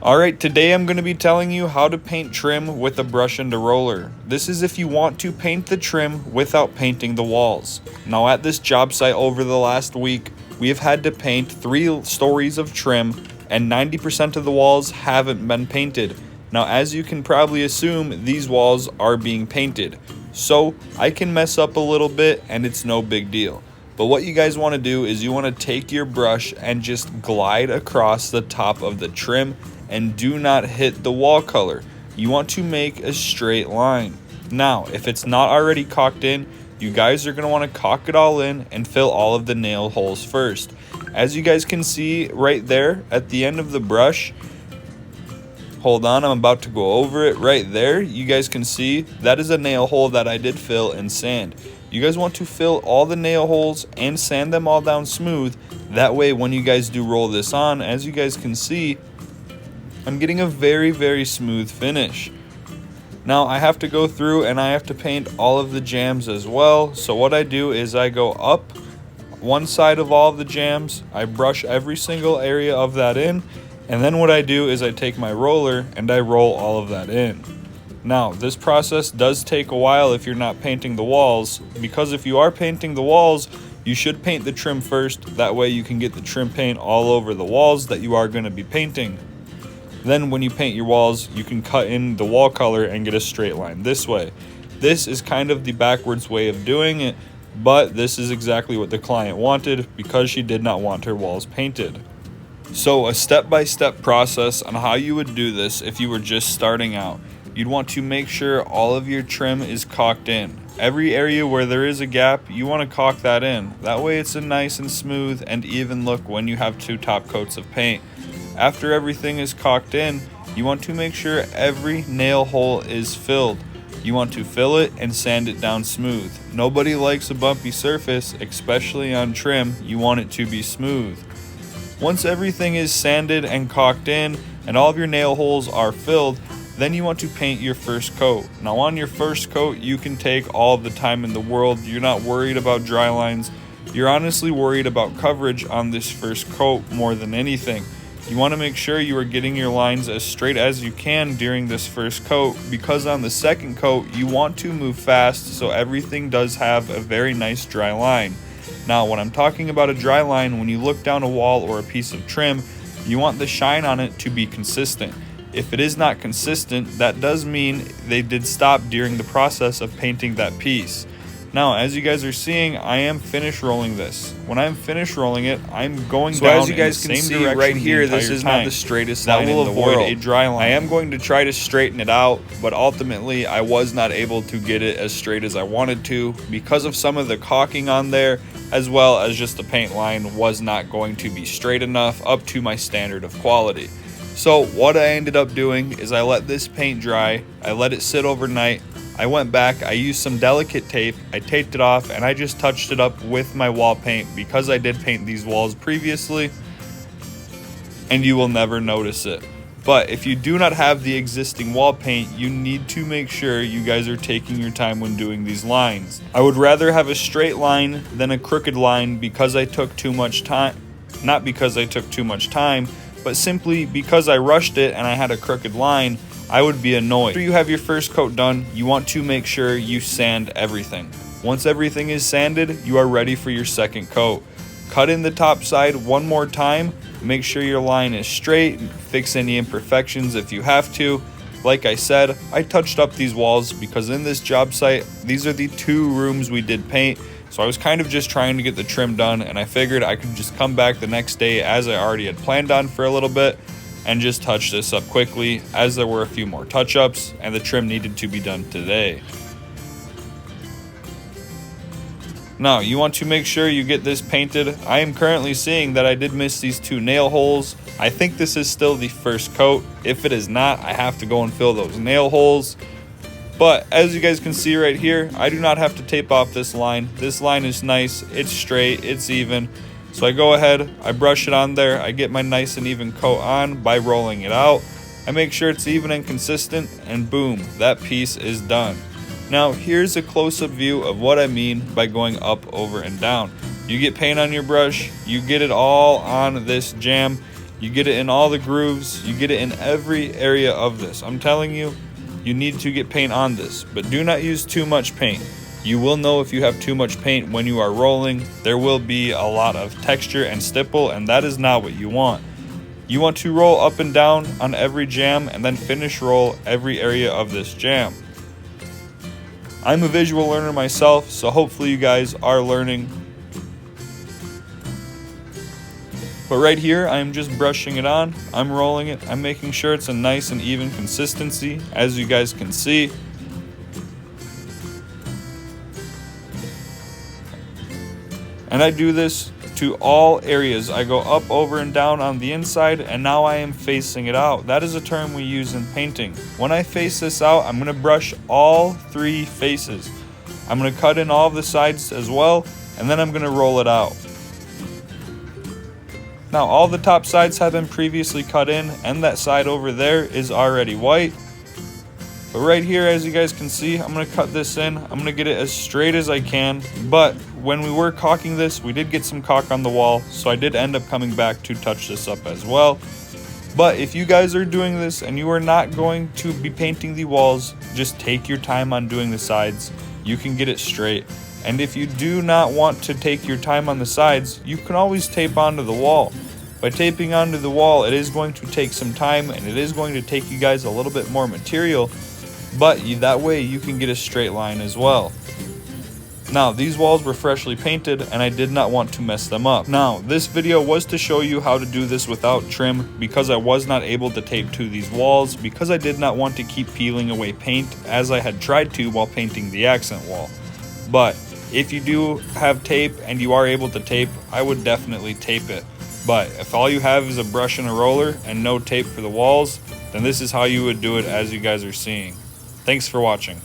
Alright, today I'm going to be telling you how to paint trim with a brush and a roller. This is if you want to paint the trim without painting the walls. Now at this job site over the last week, we have had to paint 3 stories of trim and 90% of the walls haven't been painted. Now as you can probably assume, these walls are being painted. So I can mess up a little bit and it's no big deal. But what you guys want to do is you want to take your brush and just glide across the top of the trim and do not hit the wall color. You want to make a straight line. Now, if it's not already caulked in, you guys are going to want to caulk it all in and fill all of the nail holes first. As you guys can see right there at the end of the brush, hold on, I'm about to go over it right there. You guys can see that is a nail hole that I did fill and sand. You guys want to fill all the nail holes and sand them all down smooth. That way when you guys do roll this on, as you guys can see, I'm getting a very smooth finish. Now I have to go through and I have to paint all of the jambs as well. So what I do is I go up one side of all of the jambs, I brush every single area of that in, and then what I do is I take my roller and I roll all of that in. Now this process does take a while if you're not painting the walls, because if you are painting the walls, you should paint the trim first. That way you can get the trim paint all over the walls that you are going to be painting. Then when you paint your walls, you can cut in the wall color and get a straight line this way. This is kind of the backwards way of doing it, but this is exactly what the client wanted because she did not want her walls painted. So a step-by-step process on how you would do this if you were just starting out. You'd want to make sure all of your trim is caulked in. Every area where there is a gap, you want to caulk that in. That way it's a nice and smooth and even look when you have 2 top coats of paint. After everything is caulked in, you want to make sure every nail hole is filled. You want to fill it and sand it down smooth. Nobody likes a bumpy surface, especially on trim. You want it to be smooth. Once everything is sanded and caulked in and all of your nail holes are filled, then you want to paint your first coat. Now on your first coat, you can take all the time in the world. You're not worried about dry lines. You're honestly worried about coverage on this first coat more than anything. You want to make sure you are getting your lines as straight as you can during this first coat, because on the second coat you want to move fast so everything does have a very nice dry line. Now when I'm talking about a dry line, when you look down a wall or a piece of trim, you want the shine on it to be consistent. If it is not consistent, that does mean they did stop during the process of painting that piece. Now, as you guys are seeing, I am finish rolling this. When I'm finish rolling it, I'm going down as you guys in the can same see direction right here, the this entire is time. not the straightest That line will in the avoid world. a dry line. I am going to try to straighten it out, but ultimately I was not able to get it as straight as I wanted to because of some of the caulking on there, as well as just the paint line was not going to be straight enough up to my standard of quality. So what I ended up doing is I let this paint dry, I let it sit overnight, I went back, I used some delicate tape, I taped it off, and I just touched it up with my wall paint because I did paint these walls previously, and you will never notice it. But if you do not have the existing wall paint, you need to make sure you guys are taking your time when doing these lines. I would rather have a straight line than a crooked line because I took too much time. Not because I took too much time, but simply because I rushed it and I had a crooked line, I would be annoyed. After you have your first coat done, you want to make sure you sand everything. Once everything is sanded, you are ready for your second coat. Cut in the top side one more time, make sure your line is straight, fix any imperfections if you have to. Like I said, I touched up these walls because in this job site, these are the 2 rooms we did paint. So I was kind of just trying to get the trim done, and I figured I could just come back the next day as I already had planned on for a little bit and just touch this up quickly, as there were a few more touch-ups and the trim needed to be done today. Now you want to make sure you get this painted. I am currently seeing that I did miss these 2 nail holes. I think this is still the first coat. If it is not, I have to go and fill those nail holes. But as you guys can see right here, I do not have to tape off this line. This line is nice, it's straight, it's even. So I go ahead, I brush it on there, I get my nice and even coat on by rolling it out. I make sure it's even and consistent, and boom, that piece is done. Now here's a close-up view of what I mean by going up, over, and down. You get paint on your brush, you get it all on this jam, You get it in all the grooves, you get it in every area of this. I'm telling you, you need to get paint on this, but do not use too much paint. You will know if you have too much paint when you are rolling. There will be a lot of texture and stipple, and that is not what you want. You want to roll up and down on every jam and then finish roll every area of this jam. I'm a visual learner myself, so hopefully you guys are learning. But right here, I'm just brushing it on, I'm rolling it, I'm making sure it's a nice and even consistency, as you guys can see. And I do this to all areas. I go up, over, and down on the inside, and now I am facing it out. That is a term we use in painting. When I face this out, I'm going to brush all 3 faces. I'm going to cut in all of the sides as well, and then I'm going to roll it out. Now all the top sides have been previously cut in, and that side over there is already white. But right here, as you guys can see, I'm going to cut this in. I'm going to get it as straight as I can. But when we were caulking this, we did get some caulk on the wall, so I did end up coming back to touch this up as well. But if you guys are doing this and you are not going to be painting the walls, just take your time on doing the sides. You can get it straight. And if you do not want to take your time on the sides, you can always tape onto the wall. By taping onto the wall, it is going to take some time, and it is going to take you guys a little bit more material, but that way you can get a straight line as well. Now, these walls were freshly painted, and I did not want to mess them up. Now, this video was to show you how to do this without trim, because I was not able to tape to these walls, because I did not want to keep peeling away paint as I had tried to while painting the accent wall. But if you do have tape and you are able to tape, I would definitely tape it. But if all you have is a brush and a roller and no tape for the walls, then this is how you would do it, as you guys are seeing. Thanks for watching.